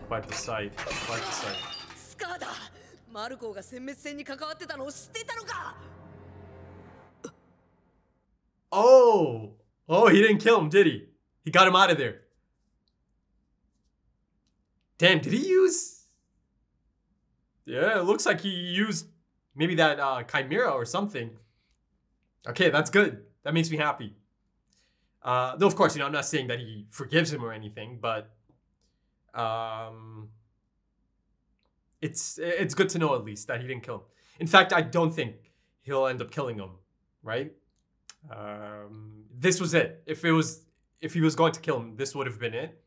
Quite the sight. Quite the sight. スカーだ。マルコーが殲滅戦に関わってたのを知ってたのか。Oh! Oh, he didn't kill him, did he? He got him out of there. Damn, did he use... Yeah, it looks like he used maybe that chimera or something. Okay, that's good. That makes me happy. Though, of course, I'm not saying that he forgives him or anything, but it's good to know at least that he didn't kill him. In fact, I don't think he'll end up killing him, right? This was it. If he was going to kill him, this would have been it.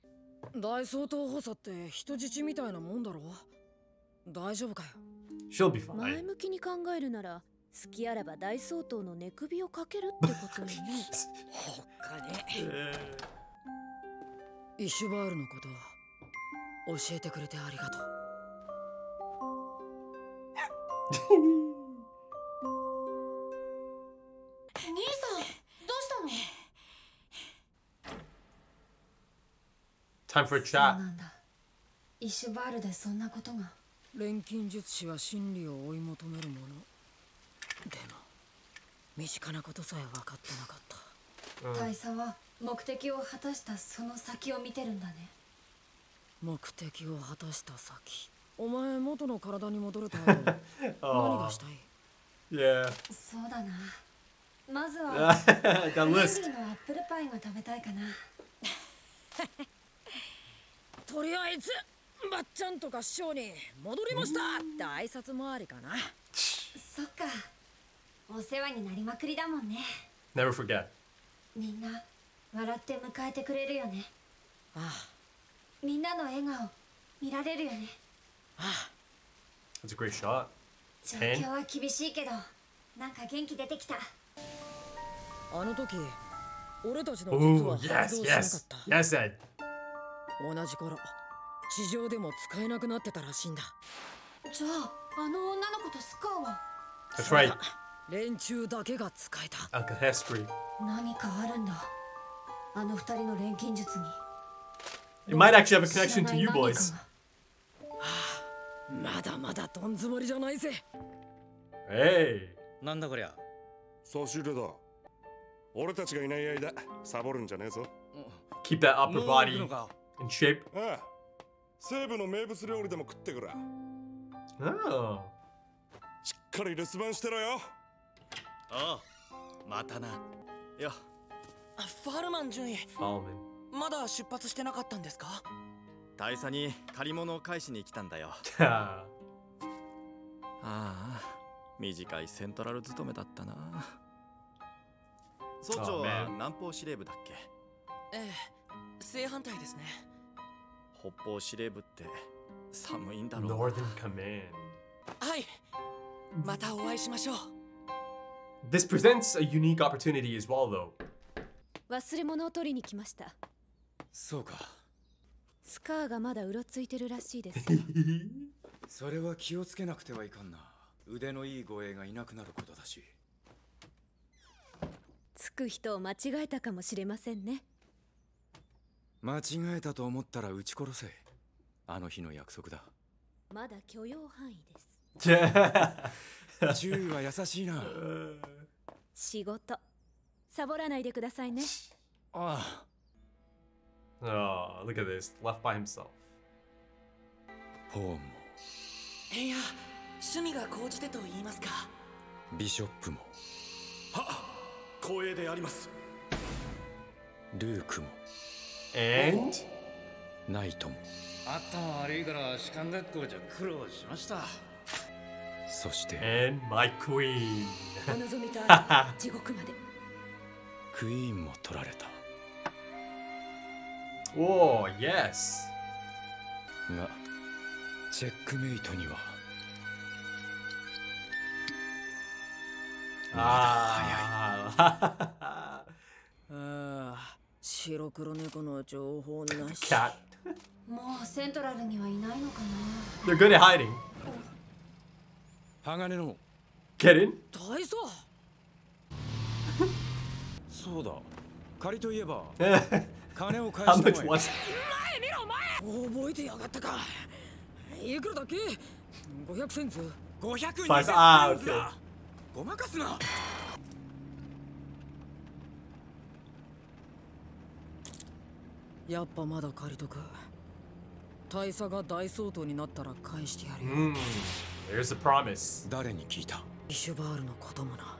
大総統補佐って人質みたいなもんだろ。大丈夫かよ。She'll be fine. 前向きに考えるなら、好きあらば大総統の寝首をかけるってことよね。ほかね。イシュバールのこと教えてくれてありがとう。兄さん、どうしたの？Time for a chat. そうなんだ。イシュバールでそんなことが。錬金術師は真理を追い求めるもの。でも身近なことさえ分かってなかった。大佐は目的を果たしたその先を見てるんだね。目的を果たした先。お前元の体に戻れた後何がしたい？ Yeah. そうだな。まずはフレンズのアップルパイが食べたいかな。とりあえずばっちゃんとか師匠に戻りましたって挨拶回りかな。そっか。お世話になりまくりだもんね。Never forget. みんな笑って迎えてくれるよね。ああ。みんなの笑顔見られるよね。ああ。That's a great shot. 状況は厳しいけど、なんか元気出てきた。あの時、俺たちの術は発動しなかった。Yes, Ed. 同じ頃、地上でも使えなくなってたらしいんだ。じゃあ、あの女の子とスカーは That's right. 連中だけが使えた。Alchemy. 何かあるんだ。あの二人の錬金術に。It might actually have a connection to you boys. まだまだどん詰まりじゃないぜ。Hey. なんだこりゃ。差し入れだ。俺たちがいない間、サボるんじゃねえぞ。Keep that upper body in shape. ああ、西部の名物料理でも食ってくら。Oh. しっかり留守番してろよ。ああ、またな。よ。ファルマン准尉。Almond. まだ出発してなかったんですか？大佐に借り物を返しに来たんだよ。ああ、短いセントラル勤めだったな。総長は南方司令部だっけ？ええ、正反対ですね。北方司令部って寒いんだろう。Northern Command. はい。またお会いしましょう。This presents a unique opportunity as well, though. 忘れ物を取りに来ました。そうか。スカーがまだうろついてるらしいです。それは気をつけなくてはいかんな。腕のいい護衛がいなくなることだし。つく人を間違えたかもしれませんね。間違えたと思ったら撃ち殺せ。あの日の約束だ。まだ許容範囲です。注意は優しいな。仕事サボらないでくださいね。ああ。Oh, look at this. Left by himself. ポーンも。いや、趣味が高じてと言いますか。ビショップも。はっ、光栄であります。ルークも。And? ナイトも。頭悪いから士官学校じゃ苦労しました。そして。And my queen. お望みとあり、地獄まで。クイーンも取られた。Oh, yes. が、チェックメイトには。ああ、白黒猫の情報なし。Cat. もうセントラルにはいないのかな。 They're good at hiding. 鋼の。Get in? 大佐。そうだ。借りといえば。金を返 How して much も was ま覚えてやがったか。いくらだっけ？500センツ。520センツ Ah, okay. だ。ごまかすな。やっぱまだ借りとく。大佐が大相当になったら返してやるよ。There's a promise. 誰に聞いた？イシュバールのこともな。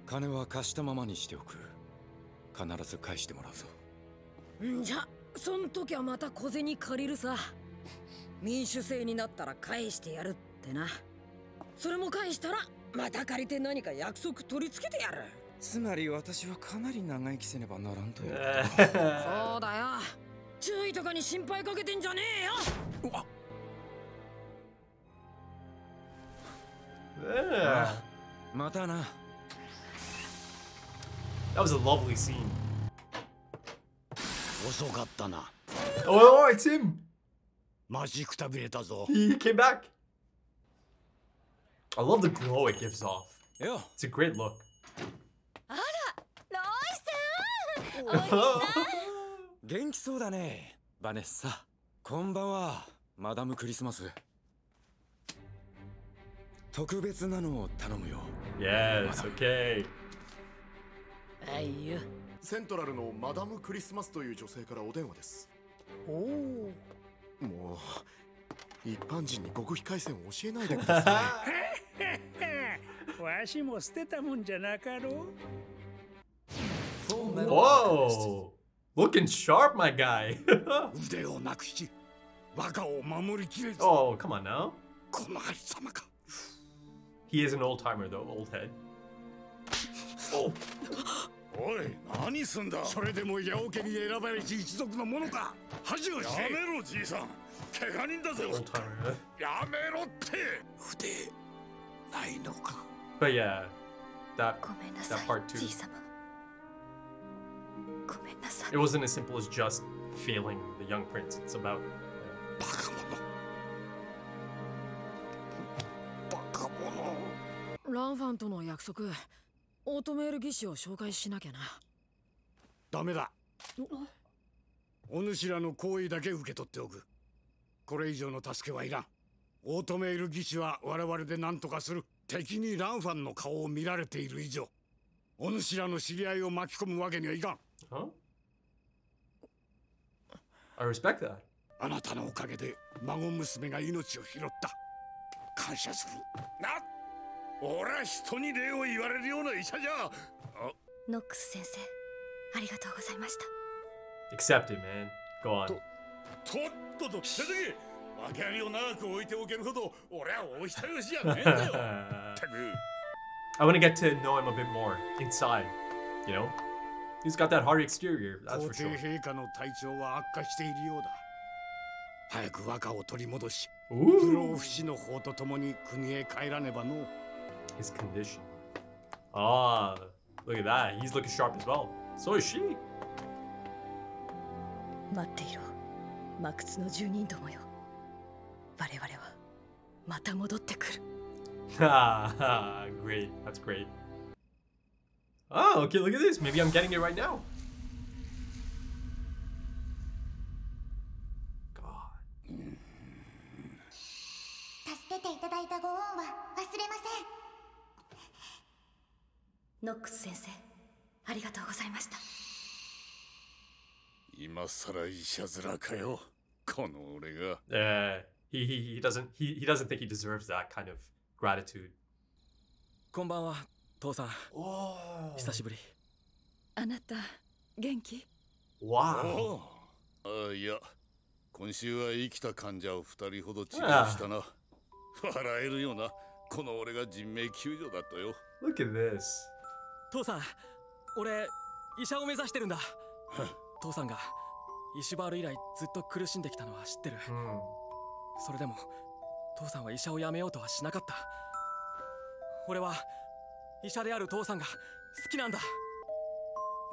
金は貸したままにしておく。必ず返してもらうぞ。んじゃ、そん時はまた小銭借りるさ。民主制になったら返してやるってな。それも返したらまた借りて何か約束取り付けてやる。つまり私はかなり長生きせねばならんという。そうだよ。注意とかに心配かけてんじゃねえよ。うわ。またな。That was a lovely scene. 遅かったな。 Oh, it's him. マジくたびれたぞ。 He came back. I love the glow it gives off. よ。 It's a great look. ロイさん、元気そうだね、バネッサ。こんばんは、マダムクリスマス。特別なのを頼むよ。Yes, okay. はいよ。セントラルのマダムクリスマスという女性からお電話です。おお。もう一般人に極秘回線を教えないでください。わしも捨てたもんじゃなかろう。Whoa! Looking sharp, my guy. 腕をなくし、若を守りきれず。 Oh, come on now. このありさまか。 He is an old timer, though, old head. Oh. おい、何すんだ。それでも八百家に選ばれし一族のものか。恥を知れ。やめろ、じいさん。怪我人だぜ。 Old timer. やめろって。腕ないのか。 But yeah, that ごめんなさ that い、 part too. じいさま。ごめんなさい。 It wasn't as simple as just failing the young prince. It's about バカ者。バカ者。ランファンとの約束、オートメール技師を紹介しなきゃな。ダメだ。お主らの行為だけ受け取っておく。これ以上の助けはいらん。オートメール技師は我々で何とかする。敵にランファンの顔を見られている以上、お主らの知り合いを巻き込むわけにはいかん。 huh? I respect that. あなたのおかげで孫娘が命を拾った。感謝する。な、俺は人に礼を言われるような医者じゃ。ノックス先生、ありがとうございました。 Accept it, man. Go on. とっとと出てけ。訳ありを長く置いておけるほど俺はお人よしじゃねえんだよ。たく。 I want to get to know him a bit more inside. You know, he's got that hard exterior. That's 皇 for 帝 sure. 陛下の体調は悪化しているようだ。早く和歌を取り戻し、不 Ooh, 老不死の法とともに国へ帰らねばの。 his condition. Ah, look at that. He's looking sharp as well. So is she. 待っていろ、マクツの住人どもよ。我々はまた戻ってくる。Great. That's great. Oh, okay. Look at this. Maybe I'm getting it right now. God. 助けていただいたご恩は忘れません。ノックス先生、ありがとうございました。今さら医者面かよ。この俺が。He doesn't think he deserves that kind of gratitude. こんばんは、父さん。 Oh. 久しぶり。あなた元気？ Wow. ああ、いや、今週は生きた患者を2人ほど治療したな。笑えるような、この俺が人命救助だったよ。 Look at this. 父さん、俺医者を目指してるんだ。父さんがイシュバール以来ずっと苦しんできたのは知ってる。 それでも父さんは医者を辞めようとはしなかった。俺は医者である父さんが好きなんだ。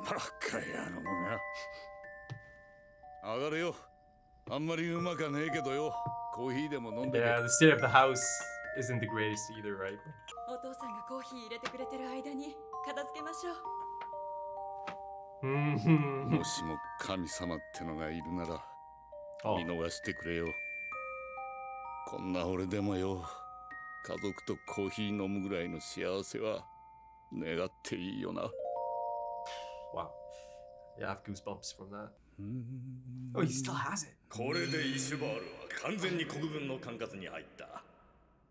バカ野郎が。上がれよ。あんまりうまかねえけどよ。コーヒーでも飲んでけ。 Yeah, the state of the house isn't the greatest either, right? お父さんがコーヒー入れてくれてる間に片付けましょう。もしも神様ってのがいるなら Oh. 見逃してくれよ。こんな俺でもよ、家族とコーヒー飲むぐらいの幸せは願っていいよな。 Wow. Yeah, I have goosebumps from that. Oh, he still has it. これでイシュバールは完全に国軍の管轄に入った。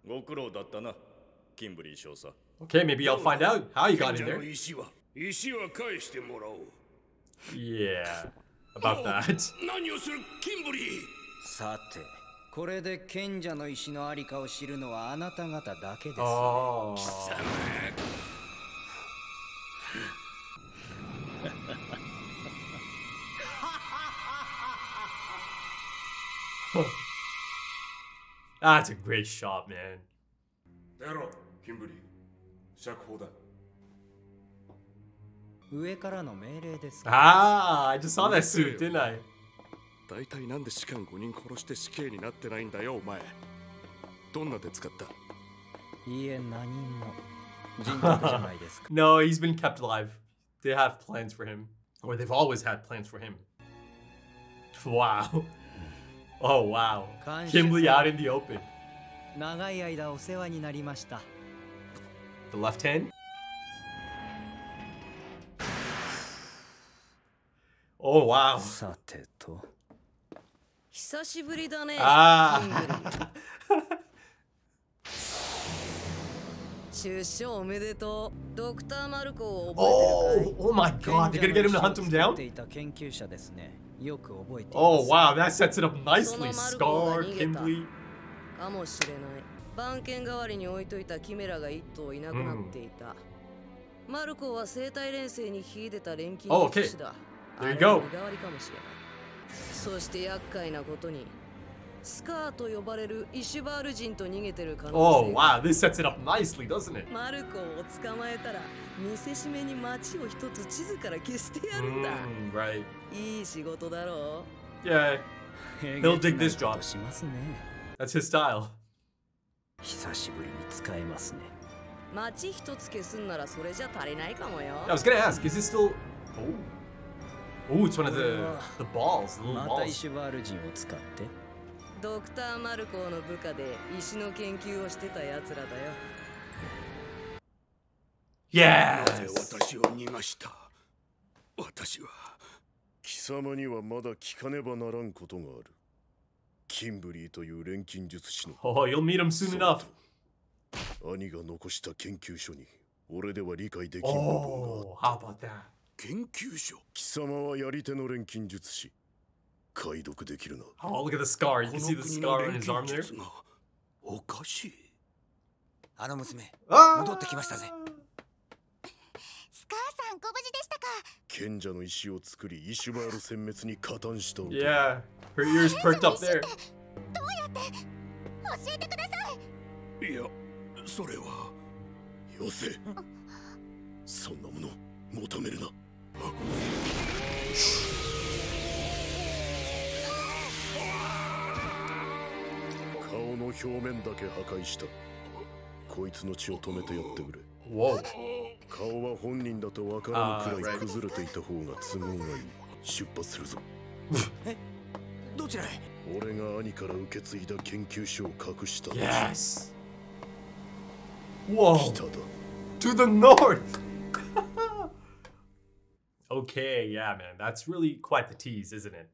ご苦労だったな、キンブリー少佐。 Okay, maybe I'll find out how he got in there. 石は返してもらおう。 Yeah, about that. 何をするキンブリー。さて、これで賢者の石のありかを知るのはあなた方だけです。 Oh. That's a great shot, man. やろう、キンブリー。釈放だ。上からの命令です。Ah, I just saw that suit, didn't I? 大体なんで士官5人殺して死刑になってないんだよ、お前。どんな手使った？いいえ、何も。人格じゃないですか。No, he's been kept alive. They have plans for him. Or they've always had plans for him. Wow. Oh, wow. Kimberly out in the open. 長い間お世話になりました。 The left hand? Oh, wow. さてと。久しぶりだね。Ah. 出所おめでとう。ドクターマルコを覚えてるかい？ Oh my god, they're gonna get him to hunt him down? 研究者ですね。よく覚えています。 Oh wow, that sets it up nicely. Scar, Kimberly. かもしれない。番犬代わりに置いといたキメラが一頭いなくなっていた。マルコは生体錬成に秀でた錬金術師だ。There you go. 身代わりかもしれない。そして厄介なことに、スカーと呼ばれるイシュバール人と逃げてる可能性。 Oh wow, this sets it up nicely, doesn't it? マルコを捕まえたら見せしめに街を一つ地図から消してやるんだ。Right. いい仕事だろう。Yeah. He'll dig this job. しますね。 That's his style. 久しぶりに使えますね。街一つ消すんならそれじゃ足りないかもよ。I was gonna ask, is it still? Oh, it's one of the balls, the little またイ balls. シュバール人を使って。ドクターマルコーの部下で石の研究をしてたやつらだよ。Yes. なぜ私を逃がした。私は貴様にはまだ聞かねばならんことがある。キンブリーという錬金術師の。Oh, you'll meet him soon enough. 兄が残した研究所に俺では理解できん部分があった。 Oh, how about that? 研究所。貴様はやり手の錬金術師。解読できるな。 Oh, look at the scar. You can see the scar on his arm there. おかしい。あの娘、戻ってきましたぜ。スカーさん、ご無事でしたか。賢者の石を作り、イシュバール殲滅に加担した。 Yeah, her ears perked up there. どうやって教えてください。いや、それは。よせ。そんなもの求めるな。顔の表面だけ破壊した。こいつの血を止めてやってくれ。Whoa. 顔は本人だと分からぬくらい崩れていた方が都合がいい。出発するぞ。え、どちらへ？俺が兄から受け継いだ研究所を隠した。Yes. Whoa. 北だ。To the north. Okay, yeah, man, that's really quite the tease, isn't it?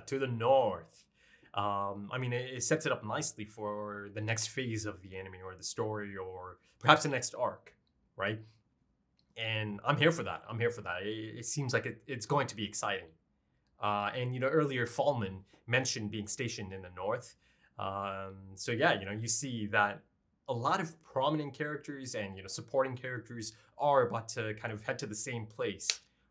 To the north. I mean, it sets it up nicely for the next phase of the anime or the story or perhaps the next arc, right? And I'm here for that. I'm here for that. It seems like it's going to be exciting. And, you know, earlier Fallman mentioned being stationed in the north. So, yeah, you know, you see that a lot of prominent characters and, you know, supporting characters are about to kind of head to the same place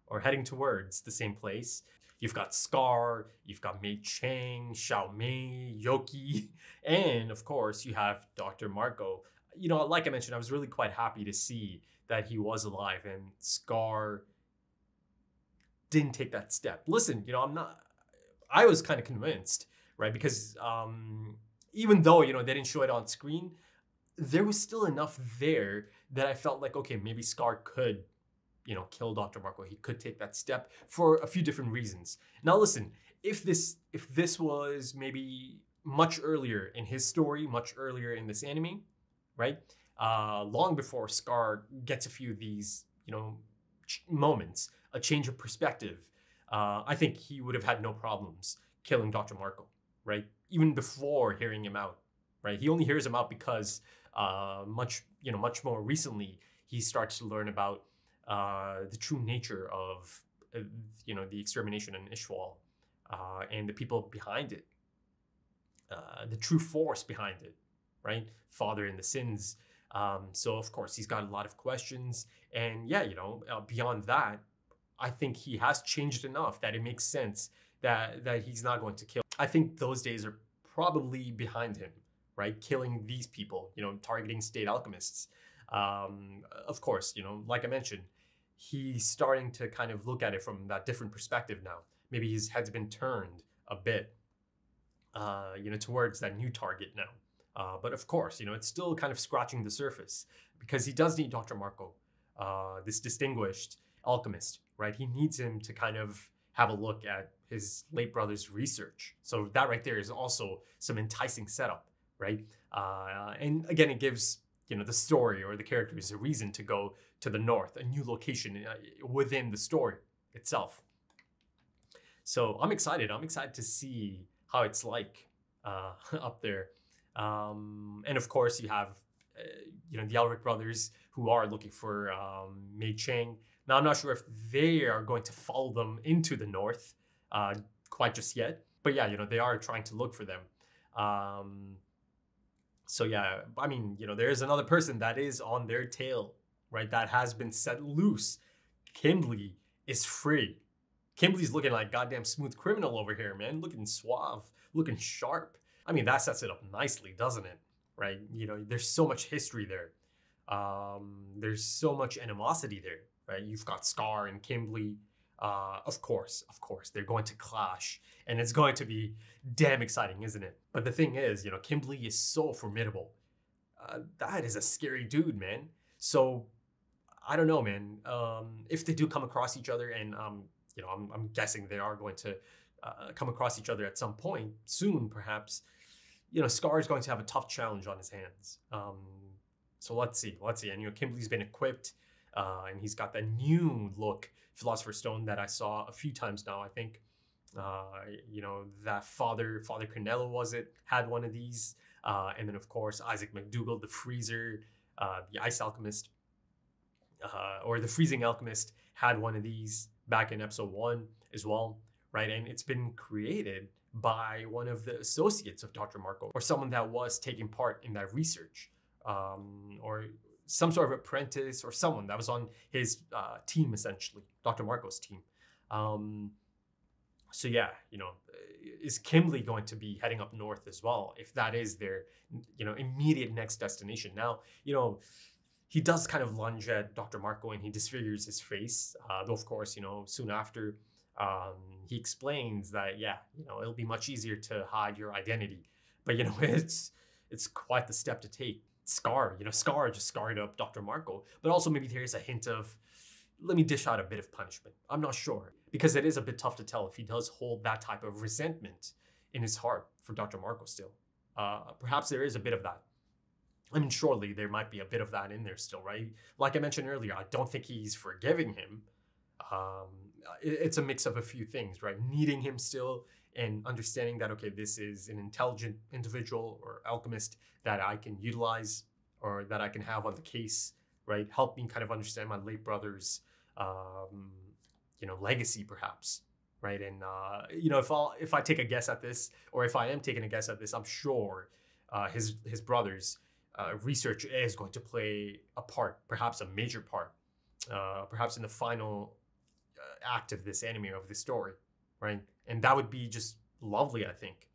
or heading towards the same place. You've got Scar, you've got Mei Chang, Xiao Mei, Yoki, and of course you have Dr. Marco. You know, like I mentioned, I was really quite happy to see that he was alive and Scar didn't take that step. Listen, you know, I was kind of convinced, right? Because even though, you know, they didn't show it on screen, there was still enough there that I felt like, okay, maybe Scar could, kill Dr. Marco. He could take that step for a few different reasons. Now listen, if this was maybe much earlier in his story, much earlier in this anime, right? Long before Scar gets a few of these, moments, a change of perspective, I think he would have had no problems killing Dr. Marco, right? Even before hearing him out, right? He only hears him out because much more recently, he starts to learn about the true nature of, the extermination in Ishwal and the people behind it, the true force behind it, right? Father and the Cens. So of course he's got a lot of questions, and yeah, beyond that, I think he has changed enough that it makes sense that he's not going to kill. I think those days are probably behind him, right? Killing these people, targeting state alchemists. Of course, like I mentioned, he's starting to kind of look at it from that different perspective now. Maybe his head's been turned a bit, towards that new target now. But of course, it's still kind of scratching the surface because he does need Dr. Marco, this distinguished alchemist, right? He needs him to kind of have a look at his late brother's research. So that right there is also some enticing setup, right? And again, it gives, the story or the characters a reason to go to the north, a new location within the story itself. So I'm excited. I'm excited to see how it's like up there. And of course, you have, the Elric brothers who are looking for Mei Chang. Now, I'm not sure if they are going to follow them into the north quite just yet. But yeah, they are trying to look for them. So yeah, I mean, there's another person that is on their tail, right? That has been set loose. Kimberly is free. Kimberly's looking like goddamn smooth criminal over here, man. Looking suave, looking sharp. I mean, that sets it up nicely, doesn't it? Right? There's so much history there. There's so much animosity there, right? You've got Scar and Kimberly. Of course, they're going to clash, and it's going to be damn exciting, isn't it? But the thing is, Kimberly is so formidable. That is a scary dude, man. So I don't know, man. If they do come across each other, and I'm guessing they are going to come across each other at some point soon, perhaps. Scar is going to have a tough challenge on his hands. So let's see. And Kimberly's been equipped, and he's got that new look Philosopher's Stone that I saw a few times now. I think, that Father Cornello had one of these, and then of course Isaac McDougall, the Freezer, the Ice Alchemist, or the Freezing Alchemist, had one of these back in episode 1 as well, right? And it's been created by one of the associates of Dr. Marco, or someone that was taking part in that research, or some sort of apprentice, or someone that was on his team, essentially, Dr. Marco's team. So yeah, is Kimberly going to be heading up north as well, if that is their, immediate next destination? Now, he does kind of lunge at Dr. Marco and he disfigures his face, though of course, soon after, he explains that, yeah, it'll be much easier to hide your identity. But, it's quite the step to take. Scar just scarred up Dr. Marco, but also maybe there's a hint of, let me dish out a bit of punishment. I'm not sure, because it is a bit tough to tell if he does hold that type of resentment in his heart for Dr. Marco still. Perhaps there is a bit of that. I mean, surely there might be a bit of that in there still, right? Like I mentioned earlier, I don't think he's forgiving him. It's a mix of a few things, right? Needing him still, and understanding that, okay, this is an intelligent individual or alchemist that I can utilize, or that I can have on the case, right? Help me kind of understand my late brother's, legacy, perhaps, right? And, if I take a guess at this, or if I am taking a guess at this, I'm sure his brother's research is going to play a part, perhaps a major part, perhaps in the final act of this anime, of this story, right? And that would be just lovely, I think.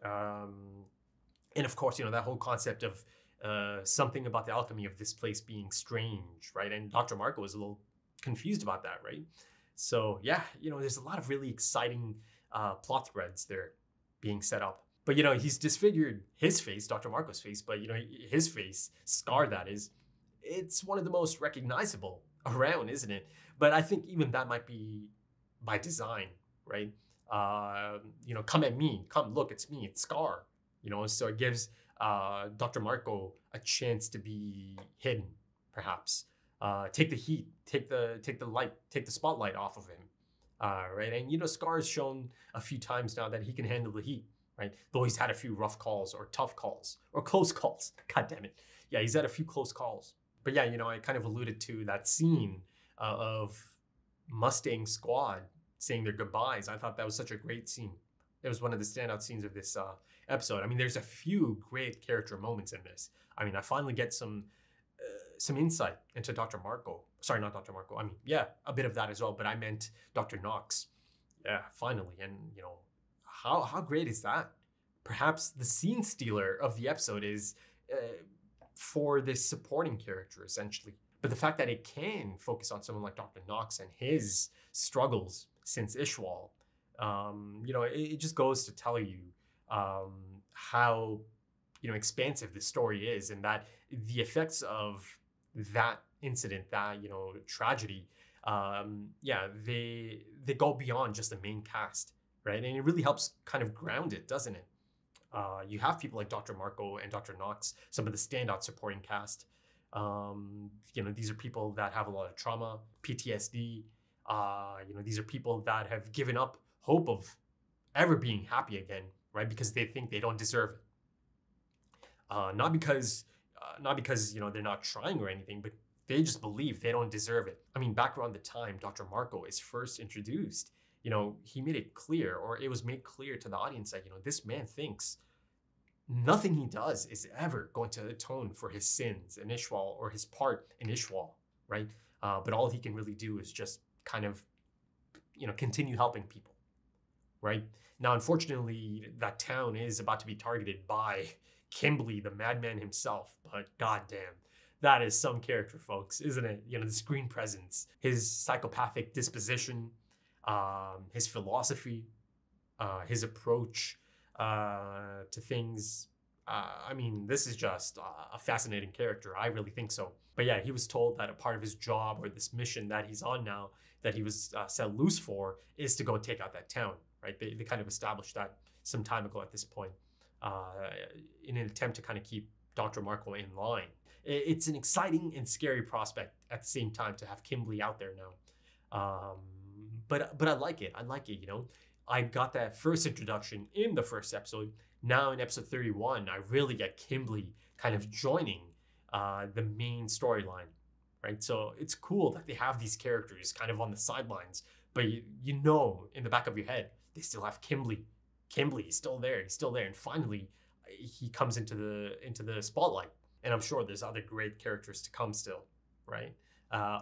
And of course, that whole concept of something about the alchemy of this place being strange, right? And Dr. Marco is a little confused about that, right? So yeah, there's a lot of really exciting plot threads there being set up. But he's disfigured his face, Dr. Marco's face, but his face, Scar that is, it's one of the most recognizable around, isn't it? But I think even that might be by design, right? You know, come at me, come look, it's me, it's Scar. You know, so it gives Dr. Marco a chance to be hidden, perhaps. Take the heat, take the light, take the spotlight off of him, right? And you know, Scar's shown a few times now that he can handle the heat, right? Though he's had a few rough calls or tough calls or close calls. God damn it, yeah, he's had a few close calls. But yeah, you know, I kind of alluded to that scene of Mustang Squad saying their goodbyes. I thought that was such a great scene. It was one of the standout scenes of this episode. I mean, there's a few great character moments in this. I mean, I finally get some insight into Dr. Marco. Sorry, not Dr. Marco. I mean, yeah, a bit of that as well, but I meant Dr. Knox. Yeah, finally. And, you know, how great is that? Perhaps the scene stealer of the episode is for this supporting character, essentially. But the fact that it can focus on someone like Dr. Knox and his struggles since Ishwal, you know, it just goes to tell you how, you know, expansive this story is, and that the effects of that incident, that, you know, tragedy, yeah, they go beyond just the main cast, right? And it really helps kind of ground it, doesn't it? You have people like Dr. Marco and Dr. Knox, some of the standout supporting cast. You know, these are people that have a lot of trauma, PTSD. You know, these are people that have given up hope of ever being happy again, right? Because they think they don't deserve it. Not because you know, they're not trying or anything, but they just believe they don't deserve it. I mean, back around the time Dr. Marco is first introduced, you know, he made it clear, or it was made clear to the audience that, you know, this man thinks nothing he does is ever going to atone for his sins in Ishwal or his part in Ishwal, right? But all he can really do is just kind of, you know, continue helping people, right? Now, unfortunately, that town is about to be targeted by Kimberly, the madman himself, but goddamn, that is some character, folks, isn't it? You know, the screen presence, his psychopathic disposition, his philosophy, his approach to things. I mean, this is just a fascinating character. I really think so. But yeah, he was told that a part of his job, or this mission that he's on now, that he was set loose for, is to go take out that town, right? They kind of established that some time ago at this point, in an attempt to kind of keep Dr. Marco in line. It's an exciting and scary prospect at the same time to have Kimberly out there now. But I like it. I like it, you know. I got that first introduction in the first episode. Now in episode 31, I really get Kimberly kind of joining the main storyline, right? So it's cool that they have these characters kind of on the sidelines, but you know, in the back of your head, they still have Kimberly. Kimberly is still there. He's still there. And finally, he comes into the spotlight. And I'm sure there's other great characters to come still, right?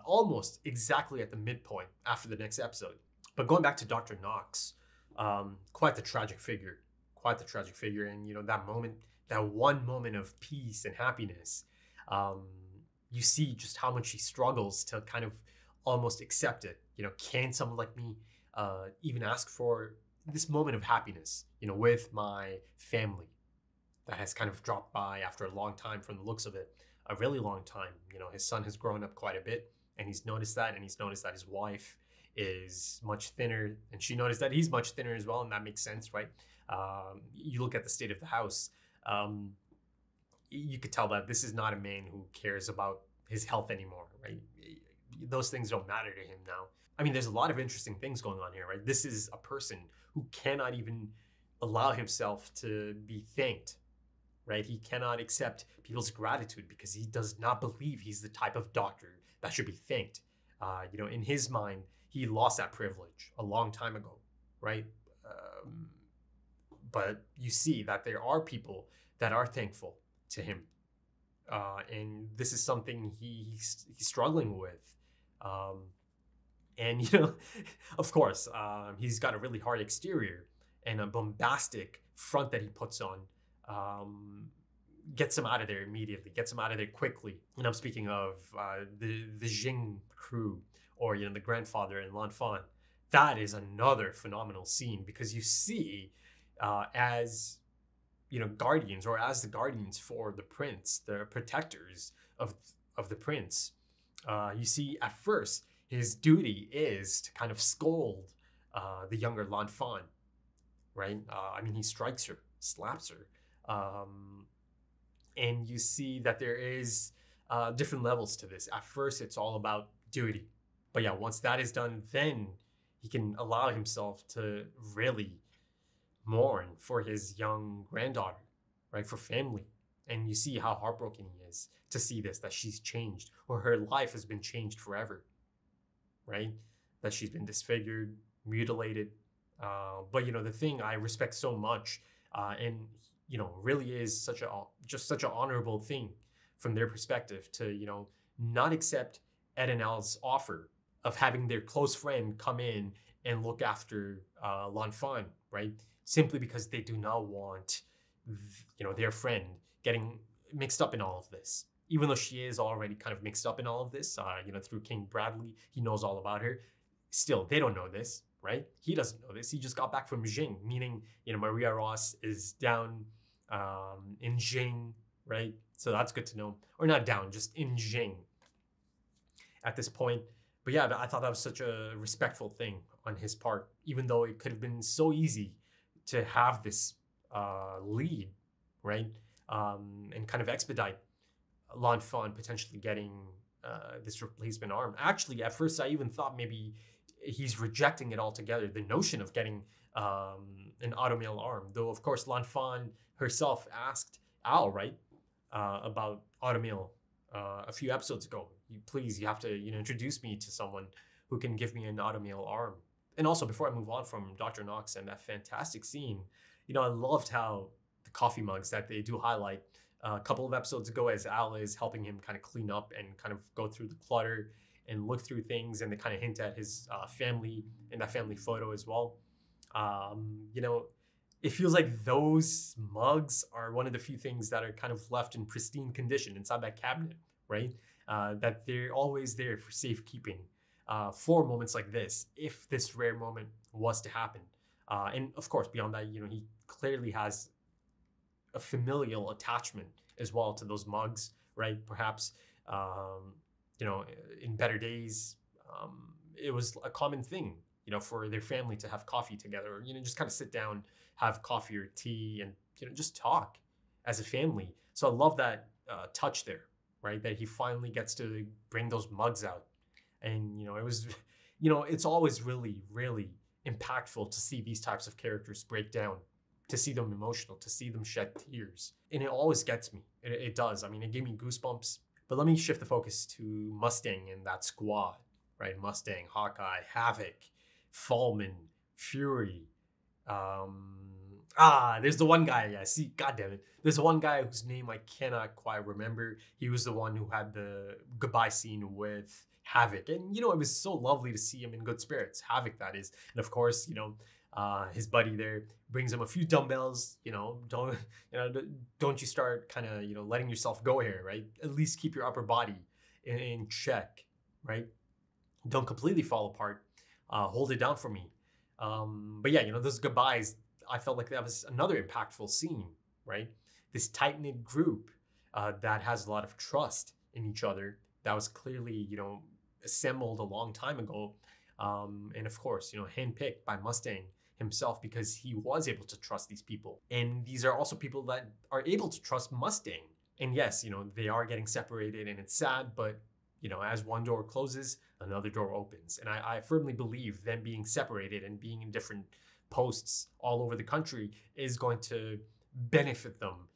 Almost exactly at the midpoint after the next episode. But going back to Dr. Knox, quite the tragic figure. Quite the tragic figure. And, you know, that moment, that one moment of peace and happiness, you see just how much he struggles to kind of almost accept it. You know, can someone like me even ask for this moment of happiness, you know, with my family that has kind of dropped by after a long time from the looks of it, a really long time. You know, his son has grown up quite a bit, and he's noticed that, and he's noticed that his wife is much thinner, and she noticed that he's much thinner as well, and that makes sense, right? You look at the state of the house, you could tell that this is not a man who cares about his health anymore, right? Those things don't matter to him now. I mean, there's a lot of interesting things going on here, right? This is a person who cannot even allow himself to be thanked, right? He cannot accept people's gratitude because he does not believe he's the type of doctor that should be thanked. You know, in his mind, he lost that privilege a long time ago, right? But you see that there are people that are thankful to him. And this is something he's struggling with. And, you know, of course, he's got a really hard exterior and a bombastic front that he puts on. Gets him out of there immediately, gets him out of there quickly. And I'm speaking of the Jing crew, or, you know, the grandfather and L'Enfant. That is another phenomenal scene, because you see as, you know, guardians, or as the guardians for the prince, the protectors of the prince, You see, at first, his duty is to kind of scold the younger Lan Fan, right? I mean, he strikes her, slaps her. And you see that there is different levels to this. At first, it's all about duty. But yeah, once that is done, then he can allow himself to really mourn for his young granddaughter, right? For family. And you see how heartbroken he is to see this, that she's changed, or her life has been changed forever, right? That she's been disfigured, mutilated. But, you know, the thing I respect so much, and, you know, really is such an honorable thing from their perspective to, you know, not accept Ed and Al's offer of having their close friend come in and look after Lan Fan, right? Simply because they do not want, you know, their friend getting mixed up in all of this. Even though she is already kind of mixed up in all of this, you know, through King Bradley, he knows all about her. Still, they don't know this, right? He doesn't know this. He just got back from Jing, meaning, you know, Maria Ross is down in Jing, right? So that's good to know. Or not down, just in Jing at this point. But yeah, I thought that was such a respectful thing on his part, even though it could have been so easy to have this lead, right? And kind of expedite Lan Fan potentially getting this replacement arm. Actually, at first, I even thought maybe he's rejecting it altogether, the notion of getting an automail arm. Though, of course, Lan Fan herself asked Al, right, about automail a few episodes ago. Please, you have to, you know, introduce me to someone who can give me an automail arm. And also, before I move on from Dr. Knox and that fantastic scene, you know, I loved how the coffee mugs that they do highlight a couple of episodes ago, as Al is helping him kind of clean up and kind of go through the clutter and look through things, and they kind of hint at his family in that family photo as well. You know, it feels like those mugs are one of the few things that are kind of left in pristine condition inside that cabinet, right? That they're always there for safekeeping for moments like this, if this rare moment was to happen. And of course, beyond that, you know, he clearly has a familial attachment as well to those mugs, right? Perhaps, you know, in better days, it was a common thing, you know, for their family to have coffee together, or, you know, just kind of sit down, have coffee or tea, and, you know, just talk as a family. So I love that touch there, right? That he finally gets to bring those mugs out. And, you know, it was, you know, it's always really, really impactful to see these types of characters break down, to see them emotional, to see them shed tears. And it always gets me. It does. I mean, it gave me goosebumps. But let me shift the focus to Mustang and that squad, right? Mustang, Hawkeye, Havoc, Fallman, Fury. There's the one guy. Yeah, see, goddammit. There's one guy whose name I cannot quite remember. He was the one who had the goodbye scene with Havoc. And, you know, it was so lovely to see him in good spirits. Havoc, that is. And of course, you know, his buddy there brings him a few dumbbells. You know, don't you start kind of, you know, letting yourself go here, right? At least keep your upper body in check, right? Don't completely fall apart. Hold it down for me. But yeah, you know, those goodbyes, I felt like that was another impactful scene, right? This tight-knit group that has a lot of trust in each other, that was clearly, you know, assembled a long time ago. And of course, you know, handpicked by Mustang himself, because he was able to trust these people. And these are also people that are able to trust Mustang. And yes, you know, they are getting separated and it's sad, but, you know, as one door closes, another door opens. And I firmly believe them being separated and being in different posts all over the country is going to benefit them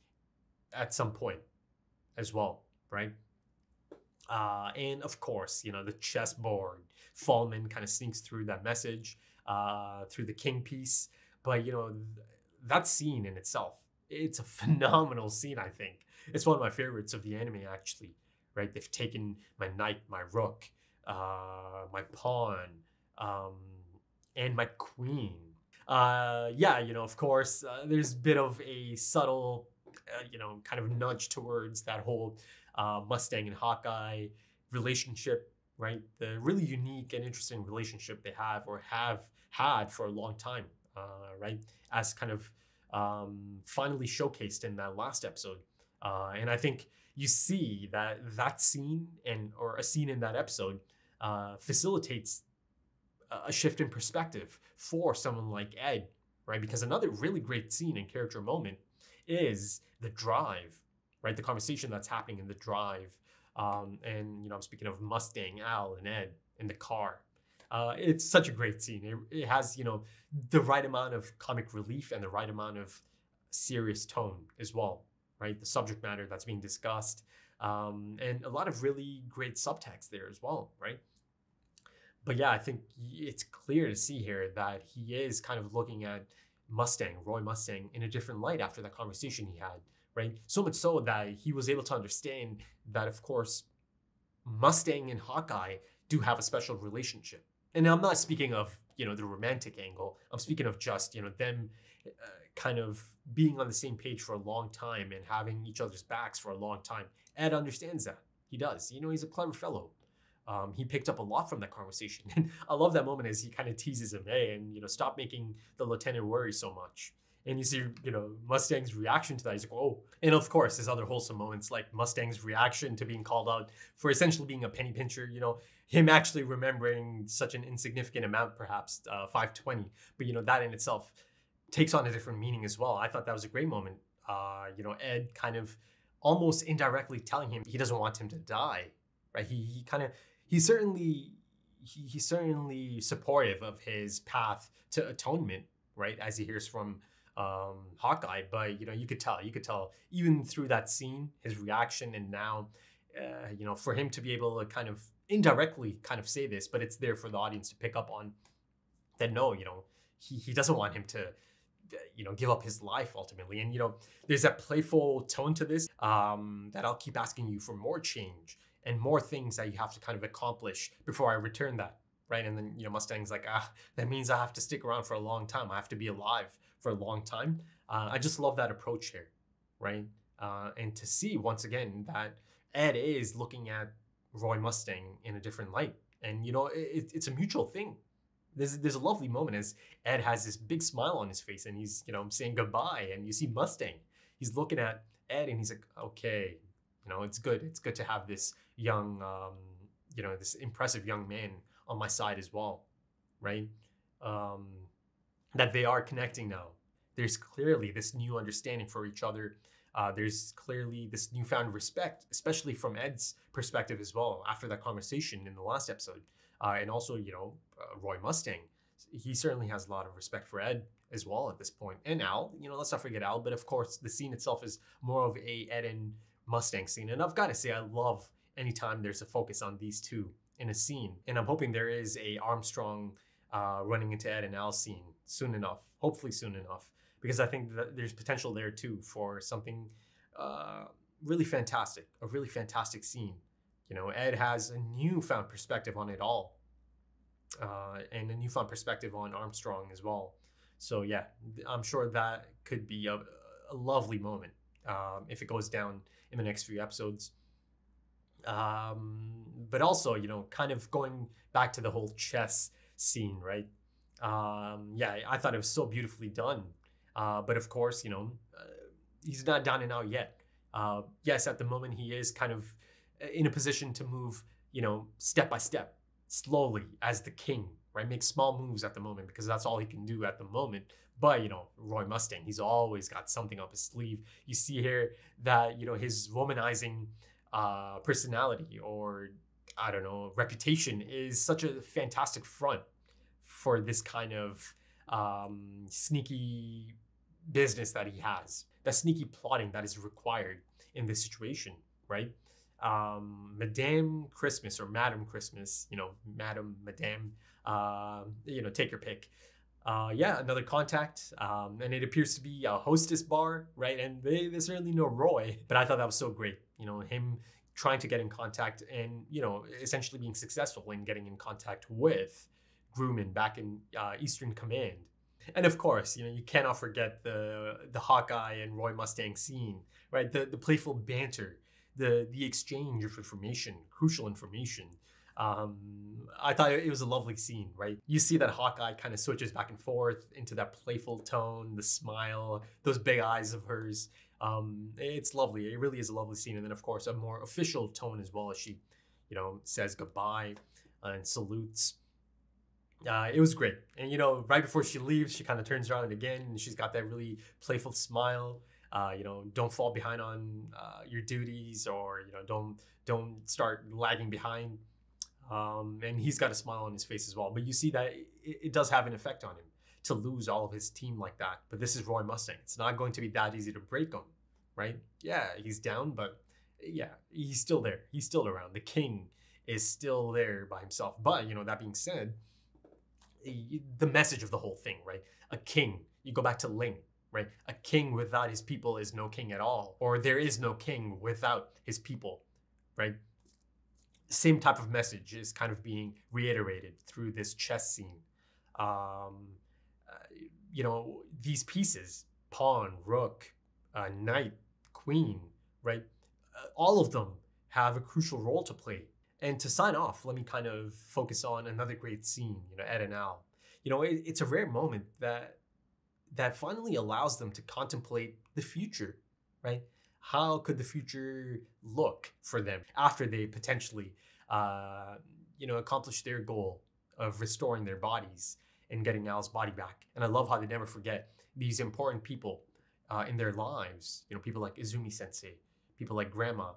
at some point as well, right? And of course, you know, the chessboard, Fallman kind of sneaks through that message through the king piece. But, you know, that scene in itself, it's a phenomenal scene, I think. It's one of my favorites of the anime, actually, right? They've taken my knight, my rook, my pawn, and my queen. Yeah, you know, of course, there's a bit of a subtle, you know, kind of nudge towards that whole Mustang and Hawkeye relationship, right? The really unique and interesting relationship they have, or have had for a long time, right? As kind of finally showcased in that last episode And I think you see that scene or a scene in that episode facilitates a shift in perspective for someone like Ed, right? Because another really great scene and character moment is the drive, right? The conversation that's happening in the drive. And, I'm speaking of Mustang, Al, and Ed in the car. It's such a great scene. It has, the right amount of comic relief and the right amount of serious tone as well, right? The subject matter that's being discussed, and a lot of really great subtext there as well, right? But yeah, I think it's clear to see here that he is kind of looking at Roy Mustang, in a different light after that conversation he had, right? So much so that he was able to understand that, of course, Mustang and Hawkeye do have a special relationship. And I'm not speaking of, the romantic angle. I'm speaking of just, them kind of being on the same page for a long time and having each other's backs for a long time. Ed understands that. He does. He's a clever fellow. He picked up a lot from that conversation. And I love that moment as he kind of teases him, hey, and, stop making the lieutenant worry so much. And you see, Mustang's reaction to that. He's like, oh. And of course, there's other wholesome moments like Mustang's reaction to being called out for essentially being a penny pincher, him actually remembering such an insignificant amount, perhaps 520. But, that in itself takes on a different meaning as well. I thought that was a great moment. Ed kind of almost indirectly telling him he doesn't want him to die, right? He's certainly supportive of his path to atonement, right? As he hears from Hawkeye, but you could tell even through that scene, his reaction, and now, for him to be able to kind of indirectly kind of say this, but it's there for the audience to pick up on that. No, he doesn't want him to, give up his life ultimately. And there's that playful tone to this that I'll keep asking you for more change and more things that you have to kind of accomplish before I return that, right? And then Mustang's like, that means I have to stick around for a long time. I have to be alive for a long time. I just love that approach here, right? And to see once again that Ed is looking at Roy Mustang in a different light, and it's a mutual thing. There's a lovely moment as Ed has this big smile on his face, and he's saying goodbye, and you see Mustang. He's looking at Ed, and he's like, okay, it's good. It's good to have this young, this impressive young man on my side as well, right? That they are connecting now. There's clearly this new understanding for each other. There's clearly this newfound respect, especially from Ed's perspective as well, after that conversation in the last episode. And also, Roy Mustang, he certainly has a lot of respect for Ed as well at this point. And Al, let's not forget Al, but of course, the scene itself is more of a Ed and Mustang scene. And I've got to say, I love anytime there's a focus on these two in a scene. And I'm hoping there is a Armstrong running into Ed and Al scene soon enough, hopefully soon enough, because I think that there's potential there too for something really fantastic, a really fantastic scene. Ed has a newfound perspective on it all, and a newfound perspective on Armstrong as well. So yeah, I'm sure that could be a lovely moment if it goes down in the next few episodes. But also, kind of going back to the whole chess scene, right? Yeah, I thought it was so beautifully done. But of course, he's not down and out yet. Yes, at the moment he is kind of in a position to move, step by step, slowly as the king, right? Make small moves at the moment because that's all he can do at the moment. But, Roy Mustang, he's always got something up his sleeve. You see here that, his womanizing personality or, I don't know, reputation is such a fantastic front for this kind of sneaky business that he has, that sneaky plotting that is required in this situation, right? Madame Christmas or Madam Christmas, Madam, Madame, take your pick. Yeah, another contact, and it appears to be a hostess bar, right? And they certainly know Roy, but I thought that was so great, him trying to get in contact and, essentially being successful in getting in contact with Grumman back in Eastern Command. And of course, you cannot forget the Hawkeye and Roy Mustang scene, right? The playful banter, the exchange of information, crucial information. I thought it was a lovely scene, right? You see that Hawkeye kind of switches back and forth into that playful tone, the smile, those big eyes of hers. It's lovely. It really is a lovely scene. And then, of course, a more official tone as well as she, says goodbye and salutes. It was great. And, right before she leaves, she kind of turns around again and she's got that really playful smile. Don't fall behind on your duties, or, don't start lagging behind. And he's got a smile on his face as well. But you see that it does have an effect on him to lose all of his team like that. But this is Roy Mustang. It's not going to be that easy to break him, right? Yeah, he's down, but yeah, he's still there. He's still around. The king is still there by himself. But, that being said, the message of the whole thing, right? A king, you go back to Ling, right? A king without his people is no king at all. Or there is no king without his people, right? Same type of message is kind of being reiterated through this chess scene. These pieces, pawn, rook, knight, queen, right? All of them have a crucial role to play. And to sign off, let me kind of focus on another great scene, Ed and Al. It's a rare moment that finally allows them to contemplate the future, right? How could the future look for them after they potentially, accomplish their goal of restoring their bodies and getting Al's body back? And I love how they never forget these important people in their lives. People like Izumi Sensei, people like Grandma,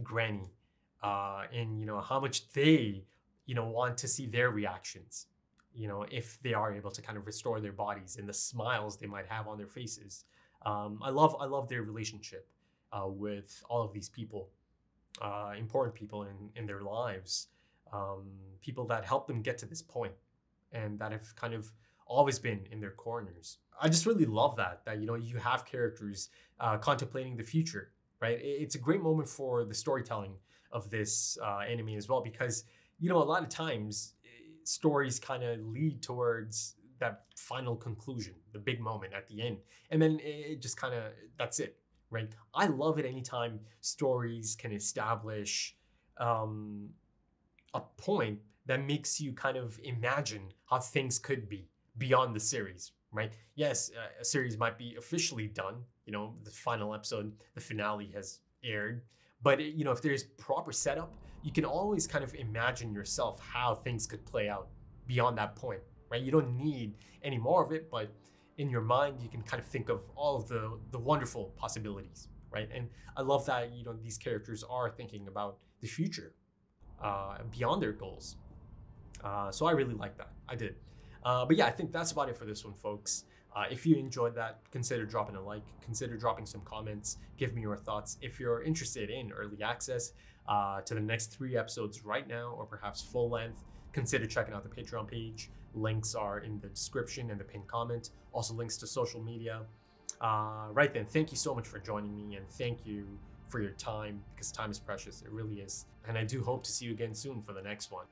Granny, and how much they, want to see their reactions, if they are able to kind of restore their bodies and the smiles they might have on their faces. I love their relationship with all of these people, important people in their lives, people that help them get to this point and that have kind of always been in their corners. I just really love that you have characters contemplating the future, right? It's a great moment for the storytelling of this anime as well, because a lot of times stories kind of lead towards that final conclusion, the big moment at the end, and then it just kind of, that's it, right? I love it anytime stories can establish a point that makes you kind of imagine how things could be beyond the series, right? Yes, a series might be officially done, the final episode, the finale has aired, but if there's proper setup, you can always kind of imagine yourself how things could play out beyond that point, right? You don't need any more of it, but in your mind, you can kind of think of all of the wonderful possibilities, right? And I love that, these characters are thinking about the future beyond their goals. So I really like that. I did. But yeah, I think that's about it for this one, folks. If you enjoyed that, consider dropping a like, consider dropping some comments, give me your thoughts. If you're interested in early access to the next 3 episodes right now, or perhaps full length, consider checking out the Patreon page. Links are in the description and the pinned comment. Also links to social media. Right then, thank you so much for joining me, and thank you for your time, because time is precious. It really is. And I do hope to see you again soon for the next one.